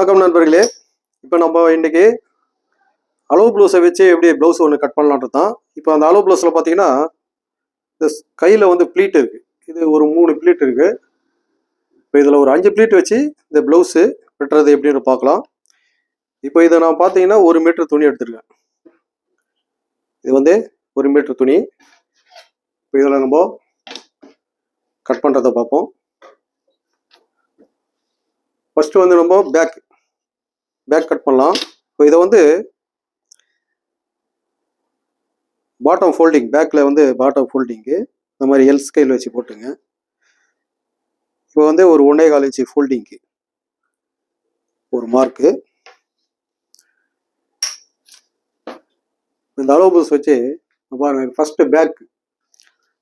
வணக்கம் நண்பர்களே. இப்போ நம்ம இன்னைக்கு அளவு ப்ளவுஸை வச்சு எப்படி ப்ளவுஸ் ஒன்று கட் பண்ணலான்றது தான். இப்போ அந்த அளவு ப்ளவுஸில் பார்த்தீங்கன்னா இந்த கையில் வந்து ப்ளீட் இருக்குது. இது ஒரு 3 ப்ளீட் இருக்குது. இப்போ இதில் ஒரு 5 ப்ளீட் வச்சு இந்த ப்ளவுஸு வெட்டுறது எப்படின்னு பார்க்கலாம். இப்போ இதை நான் பார்த்தீங்கன்னா 1 மீட்டர் துணி எடுத்துருக்கேன். இது வந்து 1 மீட்டர் துணி. இப்போ இதில் நம்ம கட் பண்ணுறதை பார்ப்போம். ஃபஸ்ட்டு வந்து நம்ம பேக் கட் பண்ணலாம். இப்போ இதை வந்து பாட்டம் ஃபோல்டிங், பேக்கில் வந்து பாட்டம் ஃபோல்டிங்கு இந்த மாதிரி எல் ஸ்கைல் வச்சு போட்டுங்க. இப்போ வந்து ஒரு 1.25 இன்ச்சு ஃபோல்டிங்கு ஒரு மார்க்கு. இந்த அளவு ப்ளவுஸ் வச்சு பாருங்க. ஃபஸ்ட்டு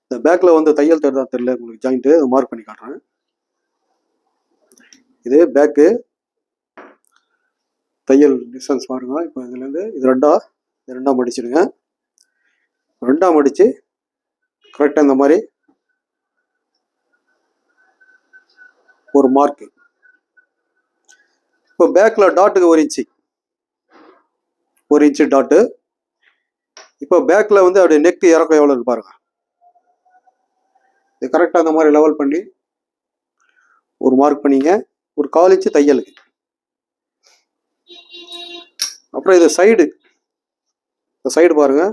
இந்த பேக்கில் வந்து தையல் தெரிதா தெரியல உங்களுக்கு, ஜாயிண்ட்டு மார்க் பண்ணி காட்டுறேன். இது பேக்கு தையல் டிஸ்டன்ஸ் பாருங்க. இப்போ இதுலேருந்து இது ரெண்டாக மடிச்சிடுங்க. ரெண்டாக மடித்து கரெக்டாக இந்த மாதிரி ஒரு மார்க்கு. இப்போ பேக்கில் டாட்டுக்கு 1 இன்ச்சு டாட்டு. இப்போ பேக்கில் வந்து அப்படியே நெக் இறக்கம் எவ்வளோ இருக்கு பாருங்க. இது கரெக்டாக அந்த மாதிரி லெவல் பண்ணி ஒரு மார்க் பண்ணிங்க. ஒரு 1/4 இன்ச்சு தையலுக்கு. அப்புறம் இது சைடு பாருங்க.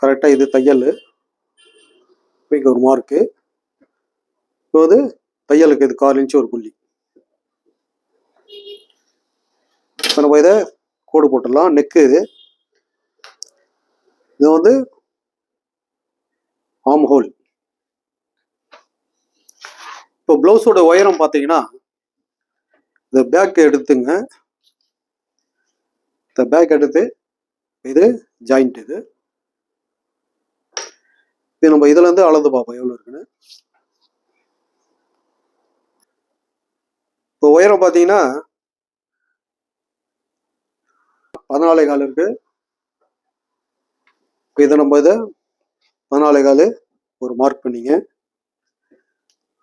கரெக்டாக இது தையல், இங்கே ஒரு மார்க்கு. இப்போ வந்து தையலுக்கு இது 1/4 இன்ச்சு ஒரு புள்ளி. இப்போ நம்ம இதை கோடு போட்டுடலாம். நெக்கு இது வந்து ஆர்ம் ஹோல். இப்போ ப்ளவுஸோட உயரம் பார்த்தீங்கன்னா இந்த பேக் எடுத்துங்க. இந்த பேக் எடுத்து இது ஜாயிண்ட். இது நம்ம இதுல இருந்து அளந்து பார்ப்போம் எவ்வளவு இருக்குன்னு. இப்போ உயரம் பார்த்தீங்கன்னா 14.25 இருக்கு. இதை நம்ம 14.25 ஒரு மார்க் பண்ணிங்க.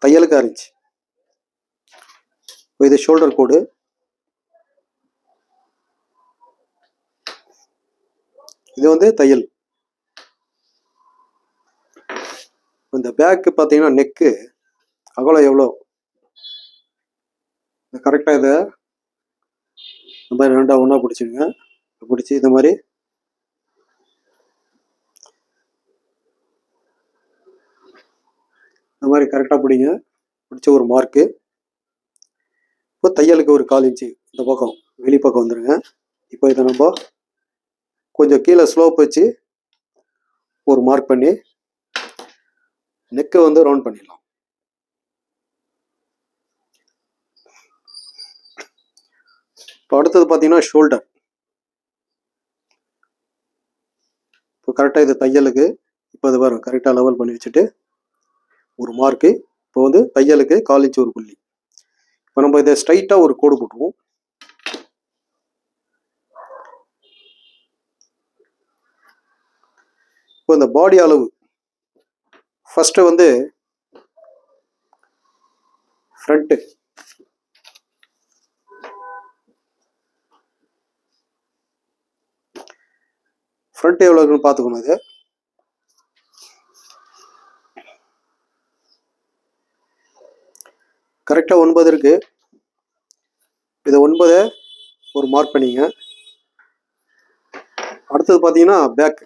தையலுக்கு 6 இன்ச்சு. இப்போ இது ஷோல்டர் கோடு. இது வந்து தையல். இந்த பேக்கு பார்த்தீங்கன்னா நெக்கு அகலம் எவ்வளோ, கரெக்டாக இதை இந்த மாதிரி ரெண்டாக ஒன்றா பிடிச்சிடுங்க. பிடிச்சி இந்த மாதிரி கரெக்டாக பிடிங்க. பிடிச்ச ஒரு மார்க்கு. இப்போ தையலுக்கு ஒரு 1/4 இன்ச்சு இந்த பக்கம் வெளிப்பக்கம் வந்துடுங்க. இப்போ இதை நம்ம கொஞ்சம் கீழே ஸ்லோப் வச்சு ஒரு மார்க் பண்ணி நெக்கை வந்து ரவுண்ட் பண்ணிடலாம். இப்போ அடுத்தது பார்த்தீங்கன்னா ஷோல்டர். இப்போ கரெக்டாக இது தையலுக்கு இப்போ இது வரும். கரெக்டாக லெவல் பண்ணி வச்சுட்டு ஒரு மார்க்கு. இப்போ வந்து தையலுக்கு 1/4 இன்ச்சு ஒரு புள்ளி. இப்போ நம்ம இதை ஸ்ட்ரைட்டாக ஒரு கோடு போட்டுருவோம். இப்போ இந்த பாடி அளவு ஃபஸ்ட்டு வந்து ஃப்ரண்ட்டு எவ்வளோ இருக்குன்னு பார்த்துக்கணும். இது கரெக்டாக 9 இருக்கு. இதை 9 ஒரு மார்க் பண்ணிங்க. அடுத்தது பார்த்தீங்கன்னா பேக்.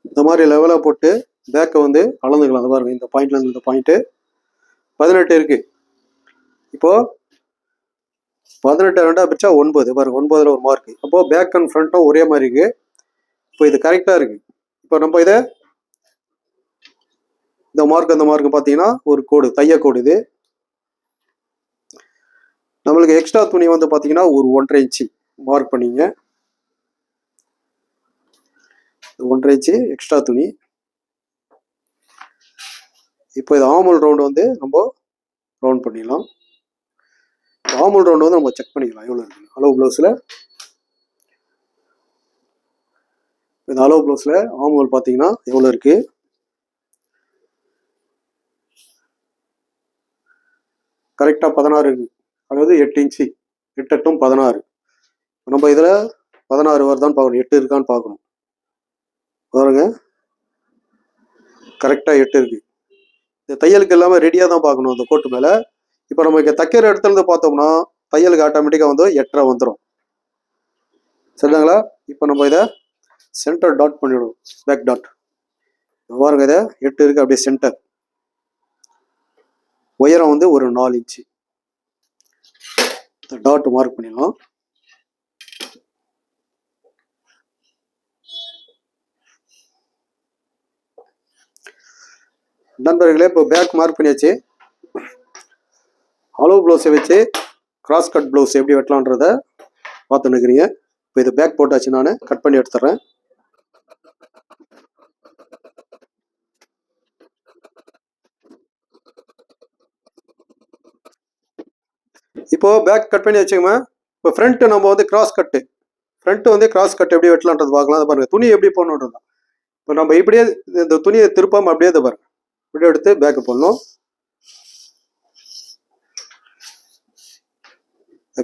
இந்த மாதிரி லெவலாக போட்டு பேக்கை வந்து அளந்துக்கலாம். அது பாருங்க, இந்த பாயிண்ட்லேருந்து இந்த பாயிண்ட்டு 18 இருக்கு. இப்போ 18 ரெண்டாக பிரிச்சா 9 பாருங்க. 9ல் ஒரு மார்க்கு. அப்போ பேக் அண்ட் ஃப்ரண்ட்டும் ஒரே மாதிரி இருக்கு. இப்போ இது கரெக்டாக இருக்கு. இப்போ நம்ம இதை இந்த மார்க் பார்த்தீங்கன்னா ஒரு கோடு, தையக்கோடு. இது நம்மளுக்கு எக்ஸ்ட்ரா துணி வந்து பார்த்தீங்கன்னா ஒரு 1.5 இன்ச்சு மார்க் பண்ணிங்க. 1.5 இன்ச்சு எக்ஸ்ட்ரா துணி. இப்போ இது ஆர்ம் ஹோல் ரவுண்டு வந்து நம்ம ரவுண்ட் பண்ணிடலாம். ஆர்ம் ஹோல் ரவுண்டு வந்து நம்ம செக் பண்ணிக்கலாம் எவ்வளோ இருக்கு அளவு ப்ளவுஸில். இந்த அலோ ப்ளவுஸில் ஆம் ஹோல் பார்த்தீங்கன்னா எவ்வளோ இருக்குது, கரெக்டாக 16 இருக்குது. அதாவது 8 இன்ச்சு, 8 8 16. நம்ம இதில் 16 வருதான்னு பார்க்கணும், 8 இருக்கான்னு பார்க்கணும். பாருங்க, கரெக்டாக 8 இருக்குது. இந்த தையலுக்கு எல்லாமே ரெடியாக தான் பார்க்கணும் அந்த கோட்டு மேலே. இப்போ நம்ம இங்கே தைக்கிற இடத்துலேருந்து பார்த்தோம்னா தையலுக்கு ஆட்டோமேட்டிக்காக வந்து 8.5 வந்துடும். சரிதாங்களா? இப்போ நம்ம இதை சென்டர் டாட் பண்ணிவிடுவோம், பேக் டாட். பாருங்க, இதை 8 இருக்குது, அப்படியே சென்டர். உயரம் வந்து ஒரு 4 இன்ச்சு. டாட் மார்க் பண்ணிடலாம். நண்பர்களே, இப்போ பேக் மார்க் பண்ணியாச்சு. அலோ ப்ளவுஸை வச்சு கிராஸ் கட் ப்ளவுஸ் எப்படி வெட்டலான்றத பார்த்து நிற்கிறீங்க. இப்போ இது பேக் போட்டாச்சு, நான் கட் பண்ணி எடுத்துட்றேன். இப்போ பேக் கட் பண்ணி வச்சுக்கோங்க. இப்போ ஃப்ரண்ட் நம்ம வந்து கிராஸ் கட்டு, ஃப்ரண்ட் வந்து கிராஸ் கட் எப்படி வெட்டலான்றது பார்க்கலாம். அதை பாருங்க, துணி எப்படி போடணுன்றது தான். இப்போ நம்ம இப்படியே இந்த துணியை திருப்பாமல் அப்படியே இதை பாருங்க, இப்படியே எடுத்து பேக்கு போடணும்.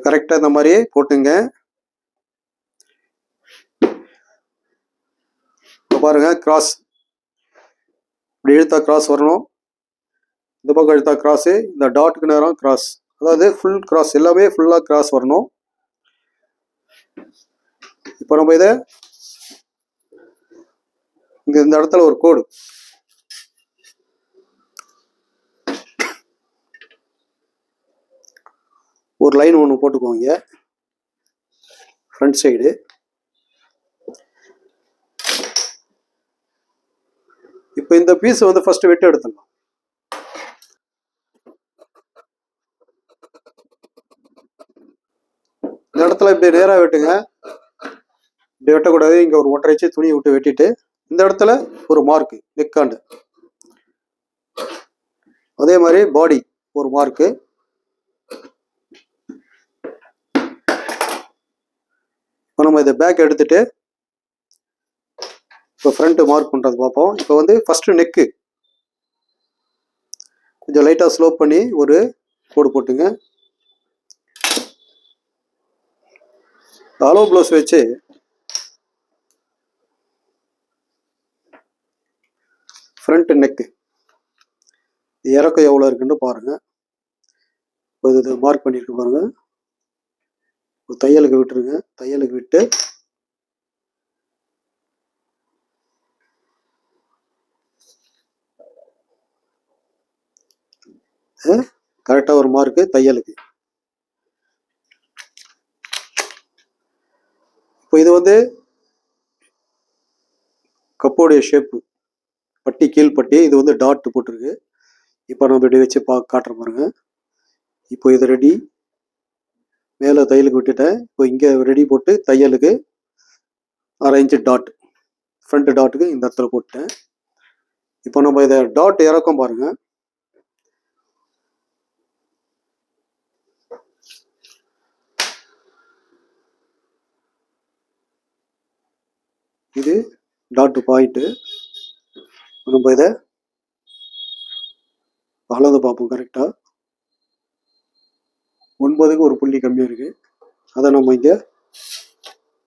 கரெக்டாக இந்த மாதிரி போட்டுங்க. இப்போ பாருங்க, கிராஸ் இப்படி இழுத்தா கிராஸ் வரணும், இந்த பக்கம் இழுத்தா கிராஸு, இந்த டாட்டுக்கு நேரம் கிராஸ், அதாவது ஃபுல் கிராஸ், எல்லாமே ஃபுல்லாக கிராஸ் வரணும். இப்போ நம்ம இதை இங்கே இந்த இடத்துல ஒரு கோடு, ஒரு லைன் ஒன்று போட்டுக்குவோங்க ஃப்ரண்ட் சைடு. இப்போ இந்த பீஸ் வந்து ஃபர்ஸ்ட் வெட்டி எடுத்துடலாம். இந்த இடத்துல இப்படி நேராக வெட்டுங்க, இப்படி வெட்டக்கூடாது. இங்கே ஒரு 1.5 இன்ச்சு துணியை விட்டு வெட்டிட்டு இந்த இடத்துல ஒரு மார்க்கு நெக்காண்டு, அதே மாதிரி பாடி ஒரு மார்க்கு. இப்போ நம்ம இதை பேக் எடுத்துட்டு இப்போ ஃப்ரண்ட் மார்க் பண்ணுறது பார்ப்போம். இப்போ வந்து ஃபர்ஸ்ட் நெக்கு கொஞ்சம் லைட்டாக ஸ்லோப் பண்ணி ஒரு கோடு போட்டுங்க. அலோ ப்ளவுஸ் வச்சு ஃப்ரண்ட் நெக்கு இறக்கம் எவ்வளோ இருக்குன்னு பாருங்க. இது மார்க் பண்ணியிருக்கு பாருங்க. தையலுக்கு விட்டுருங்க, தையலுக்கு விட்டு கரெக்டாக ஒரு மார்க்கு தையலுக்கு. இப்போ இது வந்து கப்போடைய ஷேப்பு, பட்டி கீழ்பட்டி, இது வந்து டாட் போட்டிருக்கு. இப்போ நம்ம இப்படி வச்சு காட்டுற பாருங்க. இப்போ இது ரெடி, மேலே தையலுக்கு விட்டுட்டேன். இப்போ இங்கே ரெடி போட்டு தையலுக்கு 1/2 இன்ச்சு டாட், ஃப்ரண்ட் டாட்டுக்கு இந்த இடத்துல போட்டேன். இப்போ நம்ம இதை டாட் இறக்கம் பாருங்க. இது டாட் பாயிண்ட்டு. நம்ம இதை அளந்து பார்ப்போம். கரெக்டாக 9க்கு ஒரு புள்ளி கம்மியாக இருக்குது, அதை நம்ம இங்கே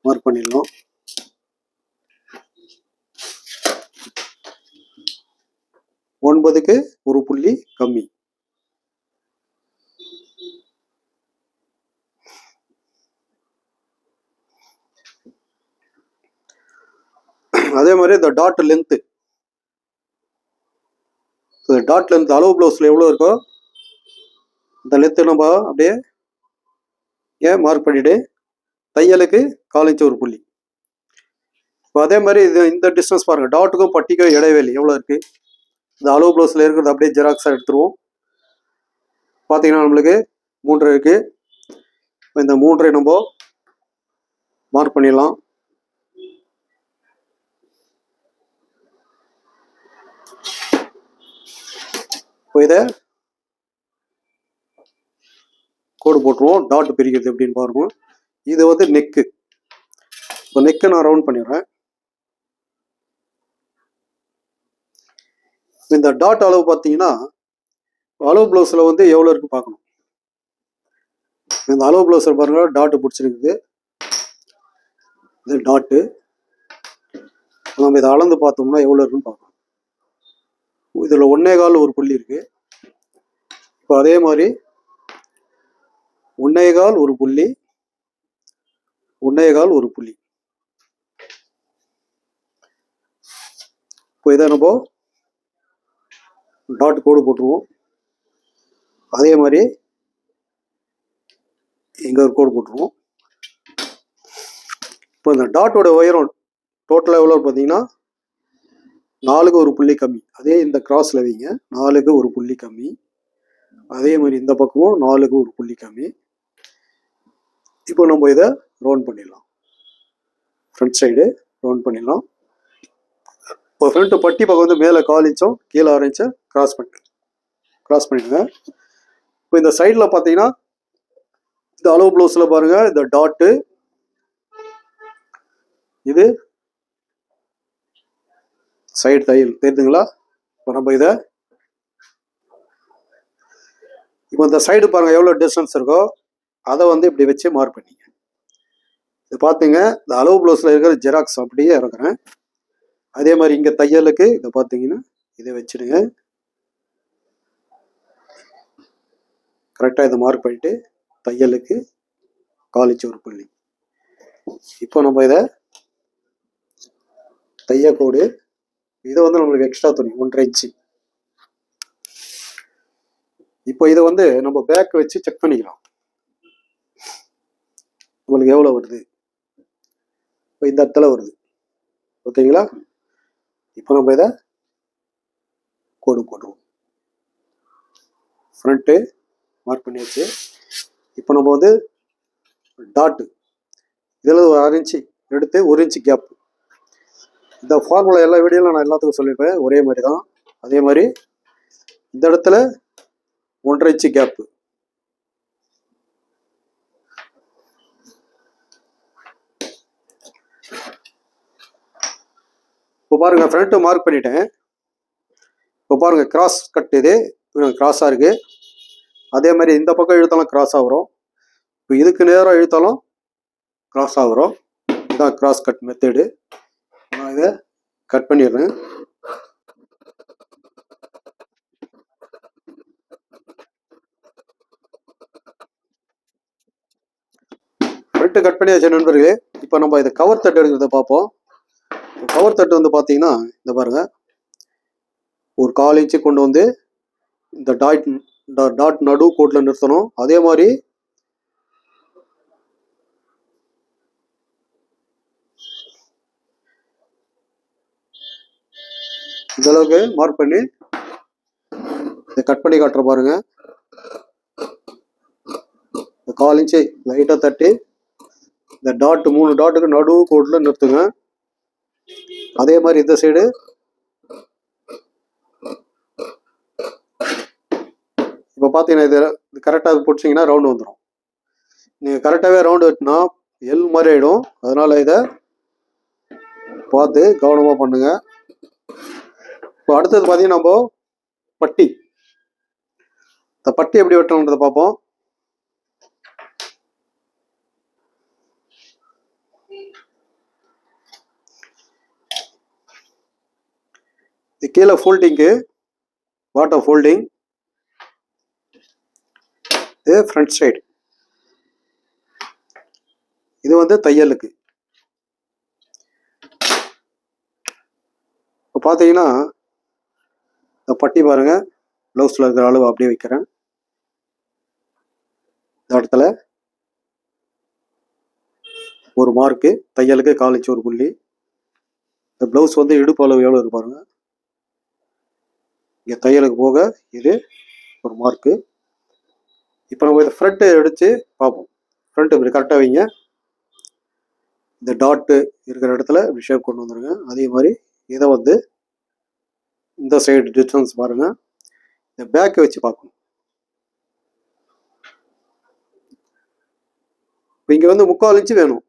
மார்க் பண்ணிடலாம். ஒன்பதுக்கு ஒரு புள்ளி கம்மி. அதே மாதிரி இந்த டாட் லென்த்து, டாட் லென்த் அலோ ப்ளவுஸில் எவ்வளோ இருக்கோ இந்த லென்த்து நம்ம அப்படியே மார்க் பண்ணிவிட்டு தையலுக்கு 1/4 இன்ச்சு ஒரு புள்ளி. இப்போ அதே மாதிரி இது இந்த டிஸ்டன்ஸ் பாருங்கள், டாட்டுக்கும் பட்டிக்கும் இடைவெளி எவ்வளோ இருக்குது. இந்த அலோ ப்ளவுஸில் இருக்கிறது அப்படியே ஜெராக்ஸாக எடுத்துருவோம். பார்த்தீங்கன்னா நம்மளுக்கு 3 இருக்குது. இப்போ இந்த 3 நம்ம மார்க் பண்ணிடலாம். இப்போ இதை கோடு போட்டுருவோம். டாட் பிரிக்கிறது எப்படின்னு பாருங்க. இது வந்து நெக்கு. இப்போ நெக்கை நான் ரவுண்ட் பண்ணிடுறேன். இந்த டாட் அளவு பார்த்தீங்கன்னா அளவு ப்ளவுஸில் வந்து எவ்வளோ இருக்குது பார்க்கணும். இந்த அளவு ப்ளவுஸில் பாருங்க டாட்டு பிடிச்சிருக்குது. இது டாட்டு நம்ம இதை அளந்து பார்த்தோம்னா எவ்வளோ இருக்குன்னு பார்க்கணும். இதில் 1.25 ஒரு புள்ளி இருக்குது. இப்போ அதே மாதிரி 1.25 ஒரு புள்ளி, 1.25 ஒரு புள்ளி. இப்போ இதை நம்ம டாட் கோடு போட்டுருவோம். அதே மாதிரி இங்கே ஒரு கோடு போட்டுருவோம். இப்போ இந்த டாட்டோட உயரம் டோட்டலாக எவ்வளோ பார்த்தீங்கன்னா 4க்கு ஒரு புள்ளி கம்மி. அதே இந்த கிராஸில் வைங்க, 4க்கு ஒரு புள்ளி கம்மி. அதே மாதிரி இந்த பக்கமும் 4க்கு ஒரு புள்ளி கம்மி. இப்போ நம்ம இதை ரவுண்ட் பண்ணிடலாம். ஃப்ரண்ட் சைடு ரவுண்ட் பண்ணிடலாம். இப்போ ஃப்ரண்ட் பட்டி பக்கம் வந்து மேலே 1/4 இன்ச்சும் கீழே 6 இன்ச்சை கிராஸ் பண்ணிடுங்க. இப்போ இந்த சைடில் பார்த்தீங்கன்னா இந்த அளவு ப்ளவுஸில் பாருங்கள் இந்த டாட்டு, இது சைடு தையல் தெரியுதுங்களா. இப்போ நம்ம இதை இப்போ இந்த சைடு பாருங்கள் எவ்வளோ டிஸ்டன்ஸ் இருக்கோ அதை வந்து இப்படி வச்சு மார்க் பண்ணிங்க. இது பார்த்தீங்க இந்த அளவு ப்ளவுஸில் இருக்கிற ஜெராக்ஸ் அப்படியே இறக்குறேன். அதே மாதிரி இங்கே தையலுக்கு இதை பார்த்தீங்கன்னா இதை வச்சுடுங்க. கரெக்டாக இதை மார்க் பண்ணிட்டு தையலுக்கு 1/4 இன்ச்சு ஒரு புள்ளி. இப்போ நம்ம இதை தையக்கோடு, இதை வந்து நம்மளுக்கு எக்ஸ்ட்ரா துணி 1.5 இன்ச்சு. இப்போ இதை வந்து நம்ம பேக் வச்சு செக் பண்ணிக்கலாம் நம்மளுக்கு எவ்வளோ வருது. இப்போ இந்த இடத்துல வருது, ஓகேங்களா. இப்போ நம்ம இதை கோடு போடுவோம். ஃப்ரண்ட்டு மார்க் பண்ணியாச்சு. இப்போ நம்ம வந்து டாட்டு இதில் ஒரு 1/2 இன்ச்சு எடுத்து 1 இன்ச்சு கேப். இந்த ஃபார்முலா எல்லா வீடியோவில் நான் எல்லாத்துக்கும் சொல்லியிருப்பேன், ஒரே மாதிரி தான். அதே மாதிரி இந்த இடத்துல 1.5 இன்ச்சு கேப்பு. இப்போ பாருங்க ஃப்ரண்ட்டு மார்க் பண்ணிட்டேன். இப்போ பாருங்க கிராஸ் கட் இது கிராஸாக இருக்கு. அதே மாதிரி இந்த பக்கம் இழுத்தாலும் கிராஸாக வரும். இப்போ இதுக்கு நேராக இழுத்தாலும் கிராஸாக வரும். இதுதான் கிராஸ் கட் மெத்தடு. நான் இதை கட் பண்ணிடுறேன். ஃப்ரண்ட்டு கட் பண்ணியாச்சு நண்பர்களே. இப்போ நம்ம இதை கவர் தட்டு எடுக்கிறத பார்ப்போம். கவர் தட்டு வந்து பார்த்தீங்கன்னா இந்த பாருங்க ஒரு 1/4 இன்ச்சு கொண்டு வந்து இந்த டாட் நடு கோட்டில் நிறுத்தணும். அதே மாதிரி இந்த அளவுக்கு மார்க் பண்ணி இதை கட் பண்ணி காட்டுற பாருங்க. 1/4 இன்ச்சு லைட்டாக தட்டி இந்த டாட் 3 டாட்டுக்கு நடு கோட்டில் நிறுத்துங்க. அதே மாதிரி இந்த சைடு இப்போ பார்த்தீங்கன்னா இது கரெக்டாக பிடிச்சிங்கன்னா ரவுண்டு வந்துடும். நீங்கள் கரெக்டாகவே ரவுண்டு வெட்டினா எல் மாதிரி ஆகிடும். அதனால் இதை பார்த்து கவனமாக பண்ணுங்க. இப்போ அடுத்தது பார்த்தீங்கன்னா நம்ம பட்டி, இந்த பட்டி எப்படி வெட்டணுன்றதை பார்ப்போம். இது கீழே ஃபோல்டிங்கு, பாட்டம் ஃபோல்டிங், இது ஃப்ரண்ட் சைடு, இது வந்து தையலுக்கு. இப்போ பார்த்தீங்கன்னா இந்த பட்டி பாருங்க ப்ளவுஸில் இருக்கிற அளவு அப்படியே வைக்கிறேன். இந்த இடத்துல ஒரு மார்க்கு, தையலுக்கு 1/4 இன்ச்சு ஒரு புள்ளி. இந்த ப்ளவுஸ் வந்து இடுப்பு அளவு எவ்வளோ இருக்கு பாருங்க. இங்கே தையலுக்கு போக இது ஒரு மார்க்கு. இப்போ நம்ம இதை ஃப்ரண்ட்டு எடுத்து பார்ப்போம். ஃப்ரண்ட் இப்படி கரெக்டாக வைங்க. இந்த டாட்டு இருக்கிற இடத்துல இப்படி ஷேப் கொண்டு வந்துருங்க. அதே மாதிரி இதை வந்து இந்த சைடு டிஸ்டன்ஸ் பாருங்க. இந்த பேக்கை வச்சு பார்க்கணும். இப்போ இங்கே வந்து 3/4 இன்ச்சு வேணும்.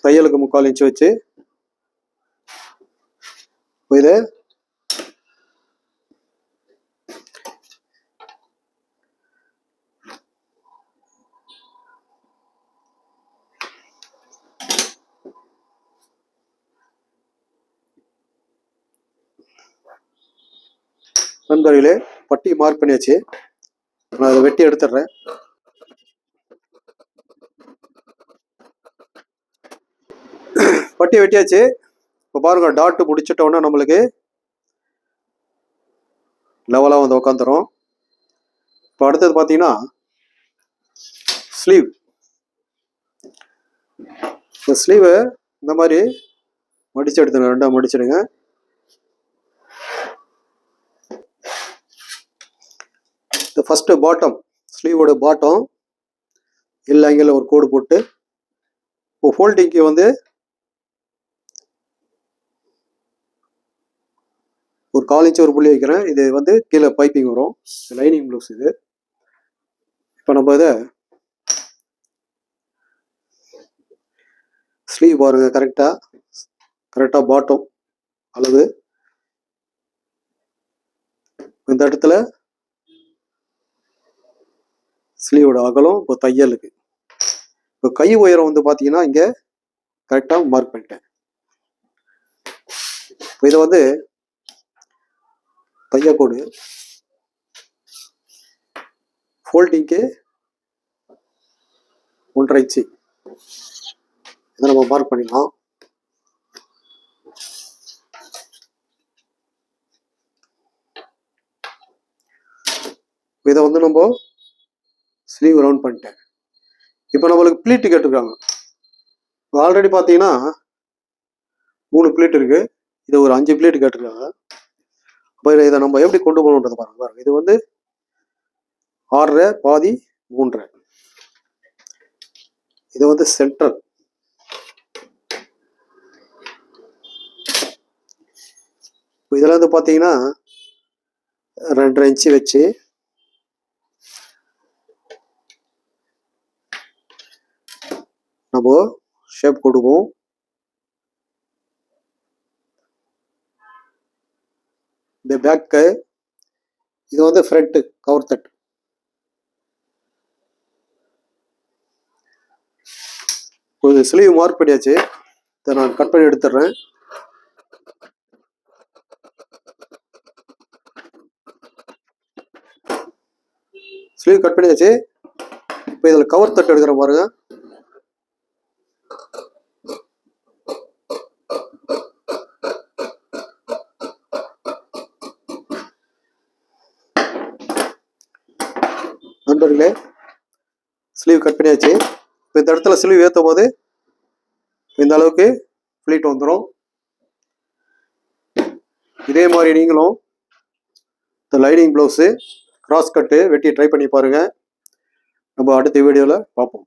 தையலுக்கு 3/4 இன்ச்சு வச்சு இப்போ இதை நண்பர்களே, பட்டி மார்க் பண்ணியாச்சு. நான் அதை வெட்டி எடுத்துடுறேன். பட்டி வெட்டியாச்சு. இப்போ பாருங்க, டாட்டு முடிச்சிட்டோன்னா நம்மளுக்கு லெவலாக வந்து உட்காந்துரும். இப்போ அடுத்தது பார்த்தீங்கன்னா ஸ்லீவ். இந்த ஸ்லீவை இந்த மாதிரி மடிச்சு எடுத்துங்க, ரெண்டாக மடிச்சிடுங்க. இந்த ஃபர்ஸ்ட் பாட்டம், ஸ்லீவோட பாட்டம் இல்லை அங்கே ஒரு கோடு போட்டு இப்போ ஃபோல்டிங்க்கு வந்து ஒரு 1/4 இன்ச் ஒரு புள்ளி வைக்கிறேன். இது வந்து கீழே பைப்பிங் வரும், லைனிங் ப்ளவுஸ் இது. இப்போ நம்ம இதை ஸ்லீவ் பாருங்க, கரெக்டாக பாட்டம் அளவு இந்த இடத்துல ஸ்லீவோட அகலம். இப்போ தையலுக்கு இப்போ கை உயரம் வந்து பார்த்தீங்கன்னா இங்கே கரெக்டாக மார்க் பண்ணிட்டேன். இப்போ இதை வந்து தையக்கோடு ஃபோல்டிங்க்கு 1.5 இன்ச்சு இதை நம்ம மார்க் பண்ணிடலாம். இதை வந்து நம்ம ஸ்லீவ் ரவுண்ட் பண்ணிட்டேன். இப்போ நம்மளுக்கு ப்ளீட்டு கேட்டிருக்காங்க. ஆல்ரெடி பார்த்தீங்கன்னா 3 ப்ளீட் இருக்கு, இது ஒரு 5 ப்ளீட் கேட்டிருக்காங்க. அப்போ இதை நம்ம எப்படி கொண்டு போகணுன்றது பாருங்க. இது வந்து 6.5 பாதி 3.5. இது வந்து சென்டர். இதில் வந்து பார்த்தீங்கன்னா 2.5 இன்ச்சு வச்சு நம்ம ஷேப் கொடுப்போம். இந்த பேக்கு, இது வந்து ஃப்ரண்ட் கவர் தட். ஒரு ஸ்லீவ் மார்க் பண்ணியாச்சு. இதை நான் கட் பண்ணி எடுத்துடுறேன். ஸ்லீவ் கட் பண்ணியாச்சு. இப்போ இதில் கவர் தட்டு எடுக்கிற பாருங்க. நண்பர்களே, ஸ்லீவ் கட் பண்ணியாச்சு. இப்போ இந்த இடத்துல ஸ்லீவ் ஏற்றும் போது இந்த அளவுக்கு ஃப்ளீட் வந்துடும். இதே மாதிரி நீங்களும் இந்த லைனிங் ப்ளவுஸு கிராஸ் கட்டு வெட்டி ட்ரை பண்ணி பாருங்கள். நம்ம அடுத்த வீடியோவில் பார்ப்போம்.